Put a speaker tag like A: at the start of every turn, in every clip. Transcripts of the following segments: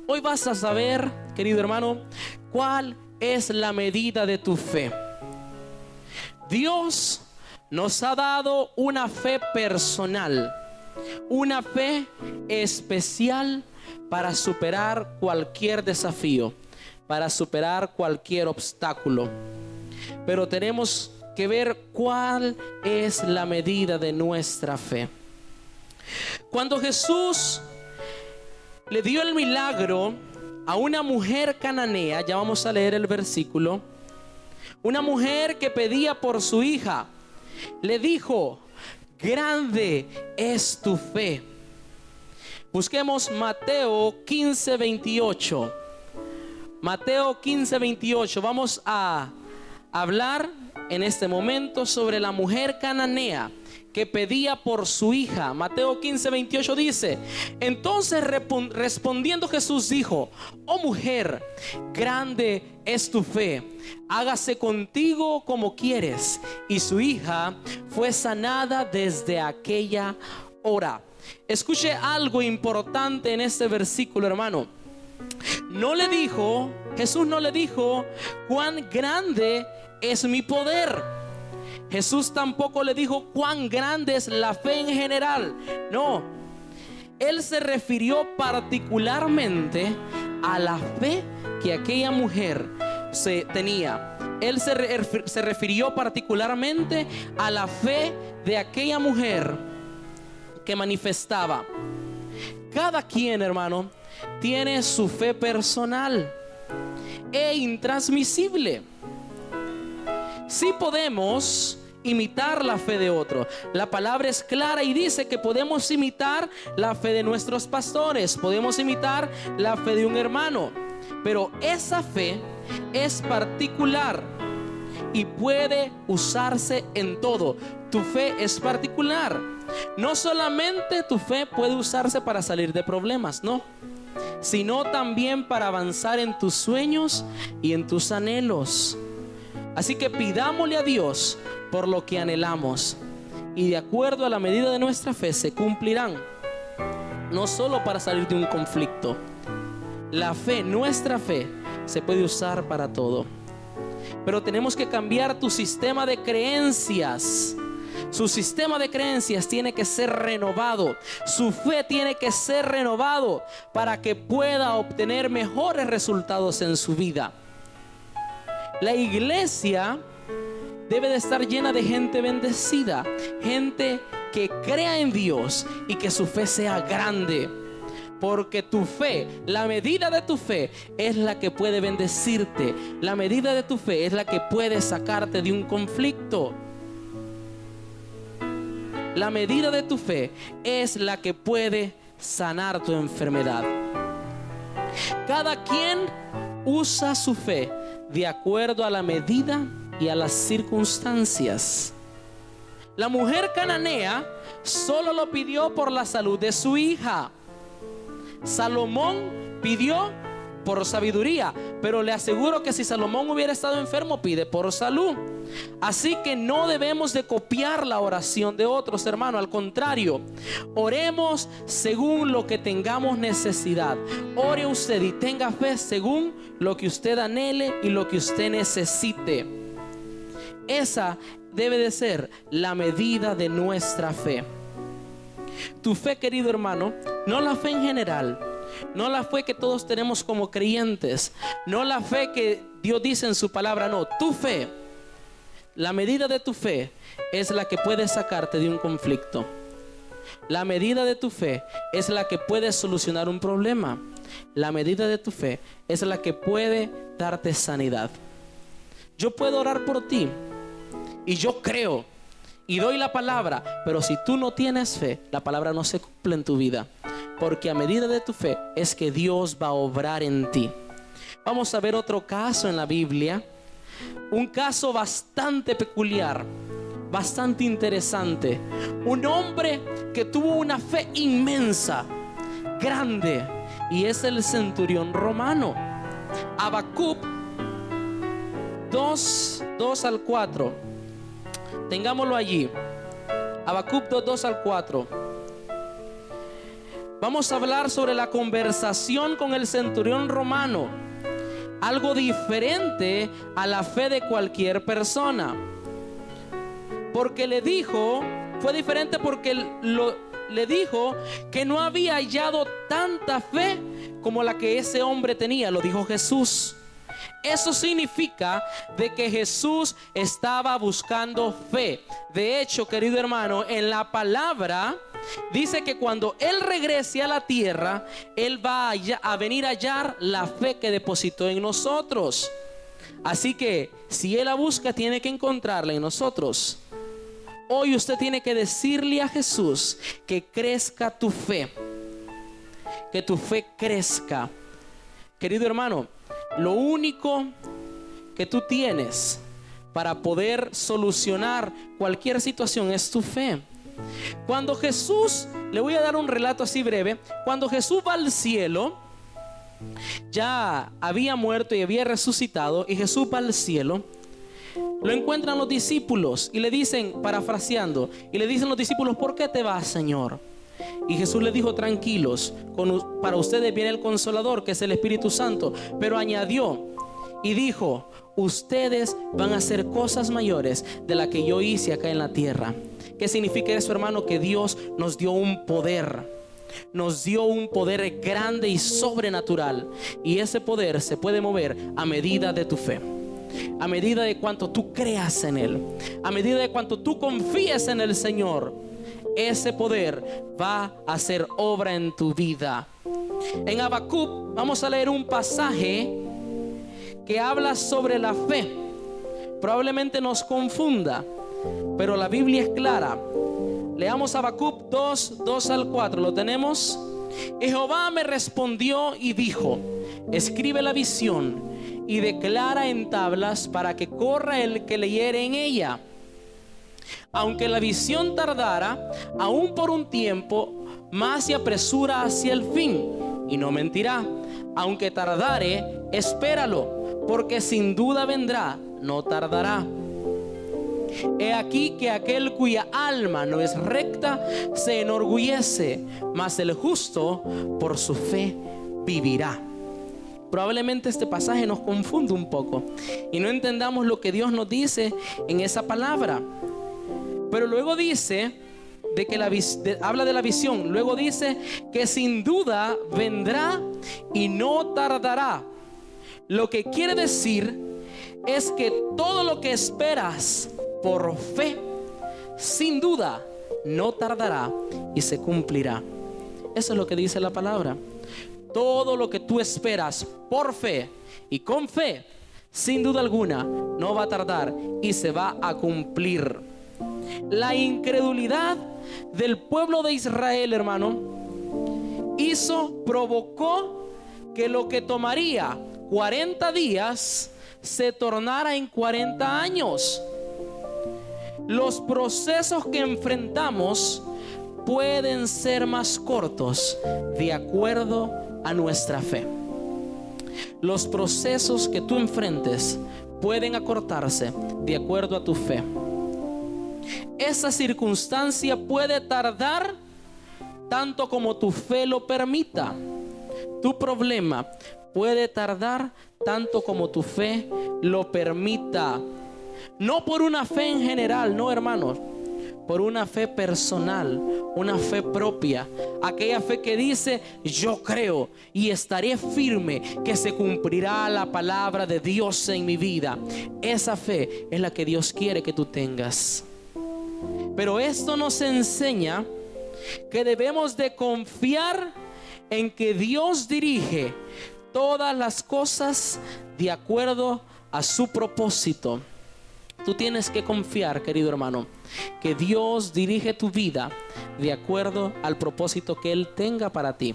A: Hoy vas a saber, querido hermano, cuál es la medida de tu fe. Dios nos ha dado una fe personal, una fe especial para superar cualquier desafío, para superar cualquier obstáculo. Pero tenemos que ver cuál es la medida de nuestra fe. Cuando Jesús le dio el milagro a una mujer cananea, ya vamos a leer el versículo, una mujer que pedía por su hija, le dijo: grande es tu fe. Busquemos Mateo 15:28. Mateo 15:28. Vamos a hablar en este momento sobre la mujer cananea que pedía por su hija. Mateo 15:28 dice: entonces respondiendo Jesús dijo: oh mujer, grande es tu fe, hágase contigo como quieres. Y su hija fue sanada desde aquella hora. Escuche algo importante en este versículo, hermano. Jesús no le dijo cuán grande es mi poder. Jesús tampoco le dijo cuán grande es la fe en general. No, Él se refirió particularmente a la fe que aquella mujer tenía. Él se refirió particularmente a la fe de aquella mujer que manifestaba. Cada quien, hermano, tiene su fe personal e intransmisible. Sí podemos imitar la fe de otro. La palabra es clara y dice que podemos imitar la fe de nuestros pastores, podemos imitar la fe de un hermano, pero esa fe es particular y puede usarse en todo. Tu fe es particular. No solamente tu fe puede usarse para salir de problemas, no, sino también para avanzar en tus sueños y en tus anhelos. Así que pidámosle a Dios por lo que anhelamos, y de acuerdo a la medida de nuestra fe se cumplirán. No solo para salir de un conflicto. La fe, nuestra fe, se puede usar para todo. Pero tenemos que cambiar tu sistema de creencias. Su sistema de creencias tiene que ser renovado. Su fe tiene que ser renovado para que pueda obtener mejores resultados en su vida. La iglesia debe de estar llena de gente bendecida, gente que crea en Dios y que su fe sea grande. Porque tu fe, la medida de tu fe es la que puede bendecirte. La medida de tu fe es la que puede sacarte de un conflicto. La medida de tu fe es la que puede sanar tu enfermedad. Cada quien usa su fe de acuerdo a la medida y a las circunstancias. La mujer cananea solo lo pidió por la salud de su hija. Salomón pidió por sabiduría, pero le aseguro que si Salomón hubiera estado enfermo, pide por salud. Así que no debemos de copiar la oración de otros, hermano. Al contrario, oremos según lo que tengamos necesidad. Ore usted y tenga fe según lo que usted anhele y lo que usted necesite. Esa debe de ser la medida de nuestra fe. Tu fe, querido hermano, no la fe en general, no la fe que todos tenemos como creyentes, no la fe que Dios dice en su palabra, no, tu fe. La medida de tu fe es la que puede sacarte de un conflicto. La medida de tu fe es la que puede solucionar un problema. La medida de tu fe es la que puede darte sanidad. Yo puedo orar por ti y yo creo y doy la palabra, pero si tú no tienes fe, la palabra no se cumple en tu vida, porque a medida de tu fe es que Dios va a obrar en ti. Vamos a ver otro caso en la Biblia, un caso bastante peculiar, bastante interesante. Un hombre que tuvo una fe inmensa, grande, y es el centurión romano. Habacuc 2:2-4. Tengámoslo allí. Habacuc 2:2-4. vamos a hablar sobre la conversación con el centurión romano. Algo diferente a la fe de cualquier persona. Porque le dijo, fue diferente porque le dijo que no había hallado tanta fe como la que ese hombre tenía. Lo dijo Jesús. Eso significa de que Jesús estaba buscando fe. De hecho, querido hermano, en la palabra dice que cuando Él regrese a la tierra, Él va a venir a hallar la fe que depositó en nosotros. Así que si Él la busca, tiene que encontrarla en nosotros. Hoy usted tiene que decirle a Jesús que crezca tu fe, que tu fe crezca. Querido hermano, lo único que tú tienes para poder solucionar cualquier situación es tu fe. Cuando Jesús, le voy a dar un relato así breve. Cuando Jesús va al cielo, ya había muerto y había resucitado, y Jesús va al cielo. Lo encuentran los discípulos y le dicen, parafraseando, y le dicen los discípulos: ¿por qué te vas, Señor? Y Jesús les dijo: tranquilos, para ustedes viene el Consolador, que es el Espíritu Santo. Pero añadió y dijo: ustedes van a hacer cosas mayores de las que yo hice acá en la tierra. ¿Qué significa eso, hermano? Que Dios nos dio un poder. Nos dio un poder grande y sobrenatural. Y ese poder se puede mover a medida de tu fe, a medida de cuánto tú creas en Él, a medida de cuánto tú confíes en el Señor. Ese poder va a hacer obra en tu vida. En Habacuc vamos a leer un pasaje que habla sobre la fe. Probablemente nos confunda, pero la Biblia es clara. Leamos Habacuc 2 al 4. ¿Lo tenemos? Y Jehová me respondió y dijo: escribe la visión y declara en tablas, para que corra el que leyere en ella. Aunque la visión tardara, aún por un tiempo, más se apresura hacia el fin, y no mentirá. Aunque tardare, espéralo, porque sin duda vendrá, no tardará. He aquí que aquel cuya alma no es recta se enorgullece, mas el justo por su fe vivirá. Probablemente este pasaje nos confunde un poco y no entendamos lo que Dios nos dice en esa palabra. Pero luego dice de que habla de la visión. Luego dice que sin duda vendrá y no tardará. Lo que quiere decir es que todo lo que esperas por fe, sin duda no tardará y se cumplirá. Eso es lo que dice la palabra. Todo lo que tú esperas por fe y con fe, sin duda alguna, no va a tardar y se va a cumplir. La incredulidad del pueblo de Israel, hermano, provocó que lo que tomaría 40 días se tornara en 40 años. Los procesos que enfrentamos pueden ser más cortos de acuerdo a nuestra fe. Los procesos que tú enfrentes pueden acortarse de acuerdo a tu fe. Esa circunstancia puede tardar tanto como tu fe lo permita. Tu problema puede tardar tanto como tu fe lo permita. No por una fe en general, no, hermanos, por una fe personal, una fe propia, aquella fe que dice: yo creo y estaré firme que se cumplirá la palabra de Dios en mi vida. Esa fe es la que Dios quiere que tú tengas. Pero esto nos enseña que debemos de confiar en que Dios dirige todas las cosas de acuerdo a su propósito. Tú tienes que confiar, querido hermano, que Dios dirige tu vida de acuerdo al propósito que Él tenga para ti.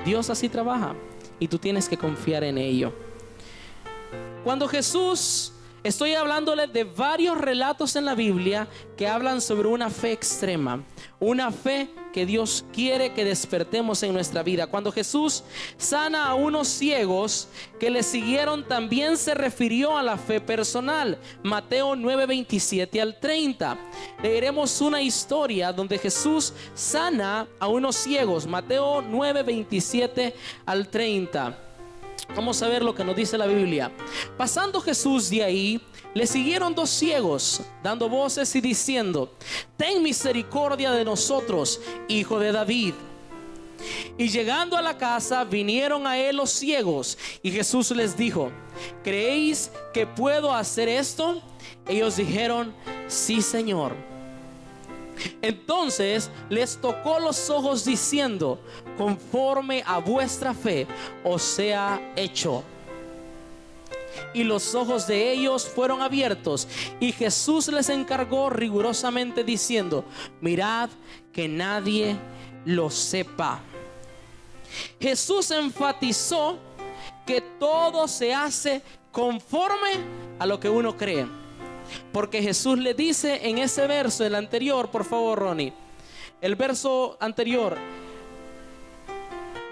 A: Dios así trabaja y tú tienes que confiar en ello. Cuando Jesús Estoy hablándole de varios relatos en la Biblia que hablan sobre una fe extrema, una fe que Dios quiere que despertemos en nuestra vida. Cuando Jesús sana a unos ciegos que le siguieron, también se refirió a la fe personal. Mateo 9:27 al 30. Leeremos una historia donde Jesús sana a unos ciegos. Mateo 9:27 al 30. Vamos a ver lo que nos dice la Biblia. Pasando Jesús de ahí, le siguieron dos ciegos, dando voces y diciendo: ten misericordia de nosotros, hijo de David. Y llegando a la casa, vinieron a él los ciegos, y Jesús les dijo: ¿creéis que puedo hacer esto? Ellos dijeron: sí, Señor. Entonces les tocó los ojos diciendo: conforme a vuestra fe os sea hecho. Y los ojos de ellos fueron abiertos, y Jesús les encargó rigurosamente diciendo: mirad que nadie lo sepa. Jesús enfatizó que todo se hace conforme a lo que uno cree. Porque Jesús le dice en ese verso, el anterior, por favor, Ronnie, el verso anterior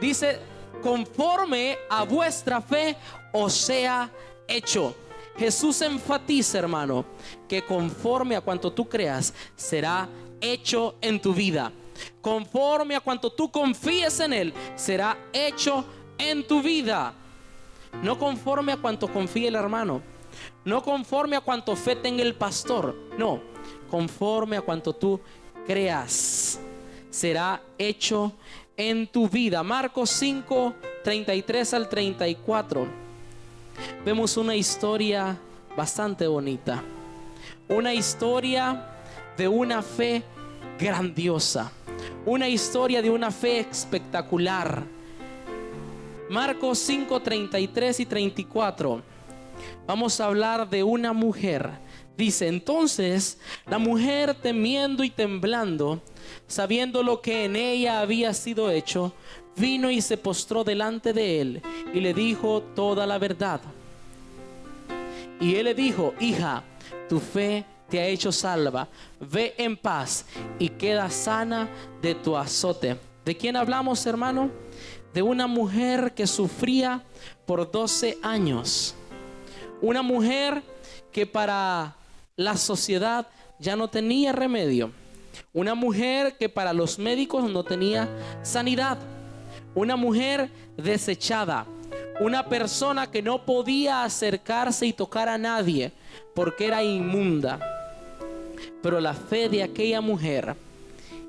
A: dice: conforme a vuestra fe os sea hecho. Jesús enfatiza, hermano, que conforme a cuanto tú creas será hecho en tu vida. Conforme a cuanto tú confíes en Él será hecho en tu vida. No conforme a cuanto confíe el hermano, no conforme a cuanto fe tenga el pastor, no, conforme a cuanto tú creas será hecho en tu vida. Marcos 5, 33 al 34. Vemos una historia bastante bonita, una historia de una fe grandiosa, una historia de una fe espectacular. Marcos 5, 33 y 34. Vamos a hablar de una mujer. Dice: entonces la mujer, temiendo y temblando, sabiendo lo que en ella había sido hecho, vino y se postró delante de él y le dijo toda la verdad. Y él le dijo: hija, tu fe te ha hecho salva, ve en paz y queda sana de tu azote. ¿De quién hablamos, hermano? De una mujer que sufría por 12 años. Una mujer que para la sociedad ya no tenía remedio. Una mujer que para los médicos no tenía sanidad. Una mujer desechada. Una persona que no podía acercarse y tocar a nadie porque era inmunda. Pero la fe de aquella mujer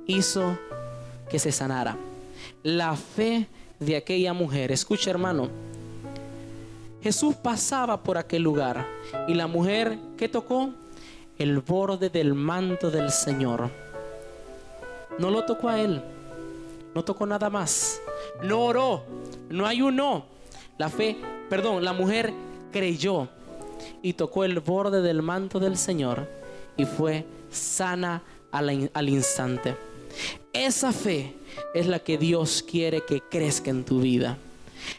A: hizo que se sanara. La fe de aquella mujer. Escucha, hermano, Jesús pasaba por aquel lugar y la mujer, ¿qué tocó? El borde del manto del Señor. No lo tocó a él, no tocó nada más, no oró, no ayunó. La mujer creyó y tocó el borde del manto del Señor y fue sana al instante. Esa fe es la que Dios quiere que crezca en tu vida.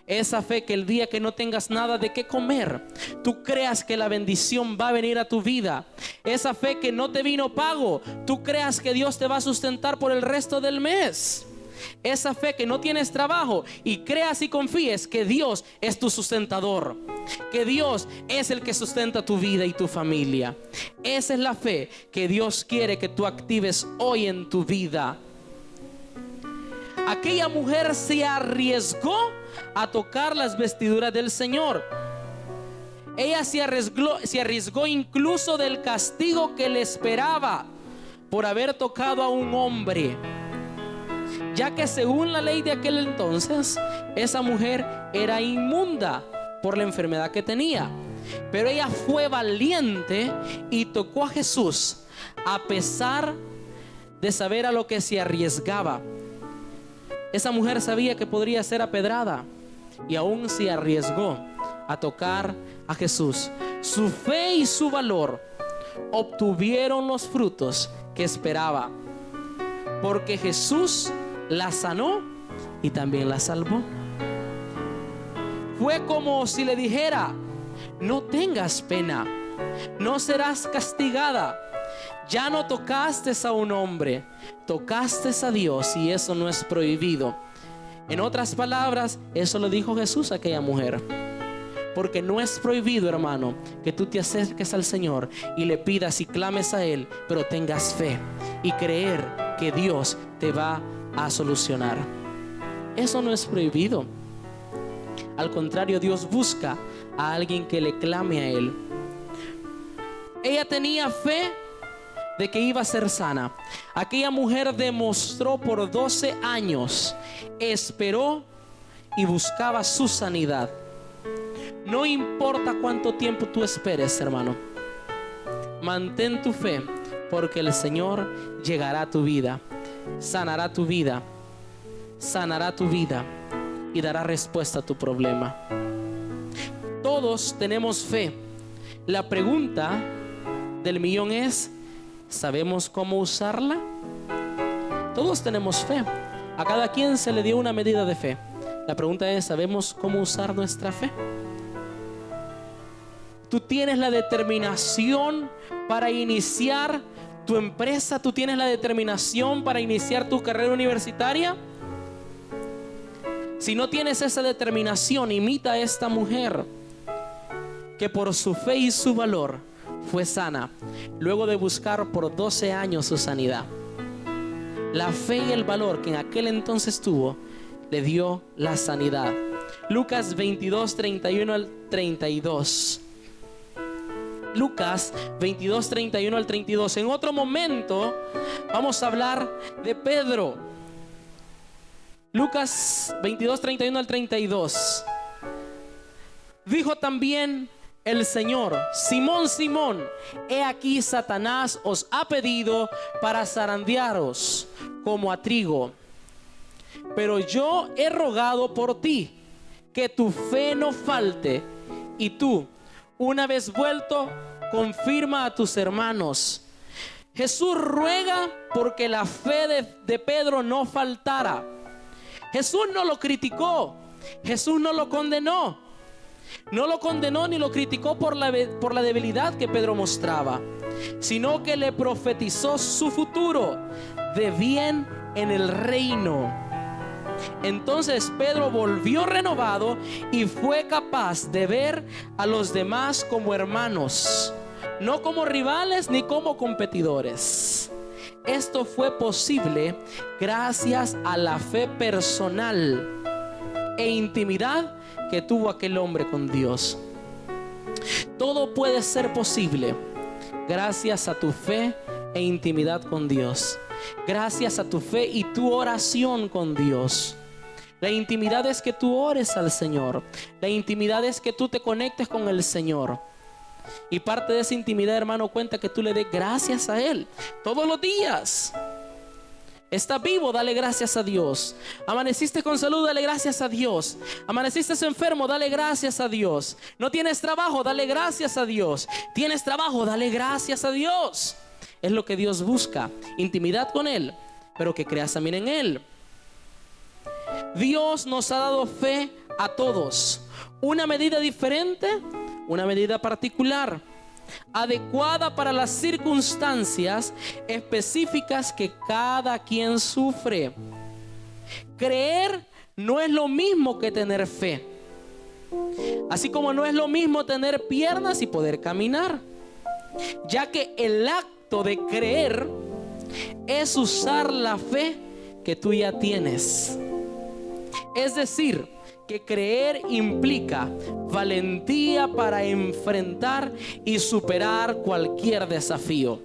A: Esa fe que el día que no tengas nada de qué comer, tú creas que la bendición va a venir a tu vida. Esa fe que no te vino pago, tú creas que Dios te va a sustentar por el resto del mes. Esa fe que no tienes trabajo y creas y confíes que Dios es tu sustentador, que Dios es el que sustenta tu vida y tu familia. Esa es la fe que Dios quiere que tú actives hoy en tu vida. Aquella mujer se arriesgó a tocar las vestiduras del Señor. Ella se arriesgó incluso del castigo que le esperaba por haber tocado a un hombre, ya que según la ley de aquel entonces, esa mujer era inmunda por la enfermedad que tenía. Pero ella fue valiente y tocó a Jesús a pesar de saber a lo que se arriesgaba. Esa mujer sabía que podría ser apedrada y aún se arriesgó a tocar a Jesús. Su fe y su valor obtuvieron los frutos que esperaba, porque Jesús la sanó y también la salvó. Fue como si le dijera: no tengas pena, no serás castigada. Ya no tocaste a un hombre, tocaste a Dios, y eso no es prohibido. En otras palabras, eso lo dijo Jesús a aquella mujer. Porque no es prohibido, hermano, que tú te acerques al Señor y le pidas y clames a Él, pero tengas fe y creer que Dios te va a solucionar. Eso no es prohibido. Al contrario, Dios busca a alguien que le clame a Él. Ella tenía fe de que iba a ser sana. Aquella mujer demostró por 12 años, esperó y buscaba su sanidad. No importa cuánto tiempo tú esperes, hermano, mantén tu fe, porque el Señor llegará a tu vida, sanará tu vida, sanará tu vida y dará respuesta a tu problema. Todos tenemos fe. La pregunta del millón es: ¿sabemos cómo usarla? Todos tenemos fe. A cada quien se le dio una medida de fe. La pregunta es: ¿sabemos cómo usar nuestra fe? Tú tienes la determinación para iniciar tu empresa. Tú tienes la determinación para iniciar tu carrera universitaria. Si no tienes esa determinación, imita a esta mujer que por su fe y su valor fue sana, luego de buscar por 12 años su sanidad. La fe y el valor que en aquel entonces tuvo le dio la sanidad. Lucas 22, 31 al 32. Lucas 22, 31 al 32. En otro momento vamos a hablar de Pedro. Lucas 22, 31 al 32. Dijo también el Señor: Simón, Simón, he aquí Satanás os ha pedido para zarandearos como a trigo. Pero yo he rogado por ti, que tu fe no falte, y tú, una vez vuelto, confirma a tus hermanos. Jesús ruega porque la fe de Pedro no faltara. Jesús no lo criticó, Jesús no lo condenó. No lo condenó ni lo criticó por la debilidad que Pedro mostraba, sino que le profetizó su futuro de bien en el reino. Entonces Pedro volvió renovado y fue capaz de ver a los demás como hermanos, no como rivales ni como competidores. Esto fue posible gracias a la fe personal e intimidad que tuvo aquel hombre con Dios. Todo puede ser posible gracias a tu fe e intimidad con Dios, gracias a tu fe y tu oración con Dios. La intimidad es que tú ores al Señor. La intimidad es que tú te conectes con el Señor. Y parte de esa intimidad, hermano, cuenta que tú le des gracias a Él todos los días. Estás vivo, dale gracias a Dios. Amaneciste con salud, dale gracias a Dios. Amaneciste enfermo, dale gracias a Dios. No tienes trabajo, dale gracias a Dios. Tienes trabajo, dale gracias a Dios. Es lo que Dios busca, intimidad con Él, pero que creas también en Él. Dios nos ha dado fe a todos. Una medida diferente, una medida particular, adecuada para las circunstancias específicas que cada quien sufre. Creer no es lo mismo que tener fe, así como no es lo mismo tener piernas y poder caminar, ya que el acto de creer es usar la fe que tú ya tienes. Es decir, que creer implica valentía para enfrentar y superar cualquier desafío.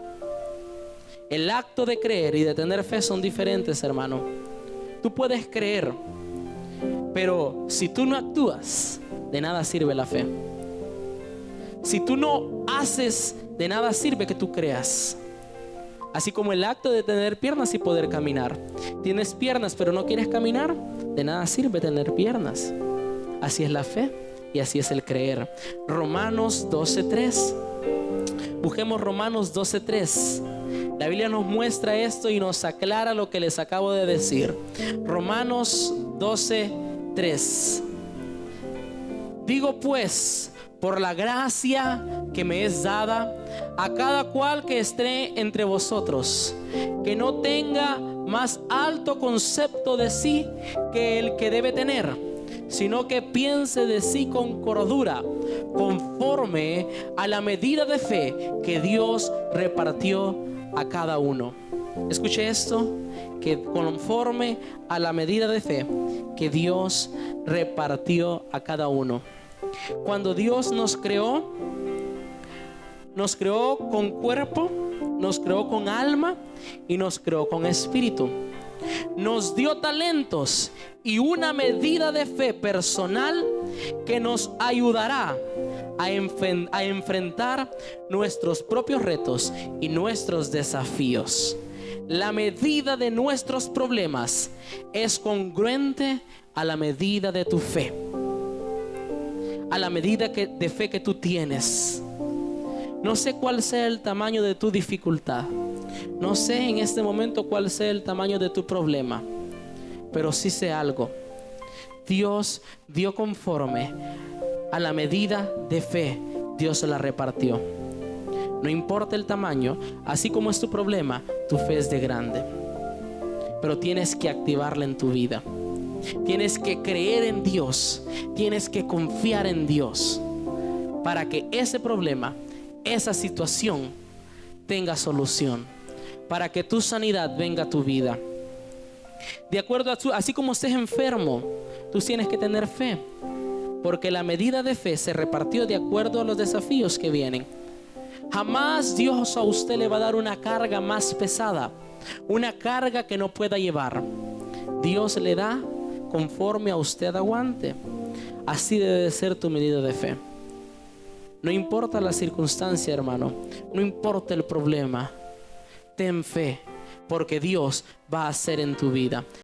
A: El acto de creer y de tener fe son diferentes, hermano. Tú puedes creer, pero si tú no actúas, de nada sirve la fe. Si tú no haces, de nada sirve que tú creas. Así como el acto de tener piernas y poder caminar. Tienes piernas pero no quieres caminar, de nada sirve tener piernas. Así es la fe y así es el creer. Romanos 12:3. Busquemos Romanos 12:3. La Biblia nos muestra esto y nos aclara lo que les acabo de decir. Romanos 12:3. Digo pues, por la gracia que me es dada, a cada cual que esté entre vosotros, que no tenga más alto concepto de sí que el que debe tener, sino que piense de sí con cordura, conforme a la medida de fe que Dios repartió a cada uno. Escuche esto, que conforme a la medida de fe que Dios repartió a cada uno. Cuando Dios nos creó con cuerpo, nos creó con alma y nos creó con espíritu. Nos dio talentos y una medida de fe personal que nos ayudará a enfrentar nuestros propios retos y nuestros desafíos. La medida de nuestros problemas es congruente a la medida de tu fe, a la medida de fe que tú tienes. No sé cuál sea el tamaño de tu dificultad, no sé en este momento cuál sea el tamaño de tu problema, pero sí sé algo: Dios dio conforme a la medida de fe, Dios la repartió. No importa el tamaño, así como es tu problema, tu fe es de grande, pero tienes que activarla en tu vida. Tienes que creer en Dios, tienes que confiar en Dios para que ese problema, esa situación tenga solución, para que tu sanidad venga a tu vida. De acuerdo a así como estés enfermo, tú tienes que tener fe, porque la medida de fe se repartió de acuerdo a los desafíos que vienen. Jamás Dios a usted le va a dar una carga más pesada, una carga que no pueda llevar. Dios le da conforme a usted aguante. Así debe de ser tu medida de fe. No importa la circunstancia, hermano, no importa el problema, ten fe, porque Dios va a hacer en tu vida.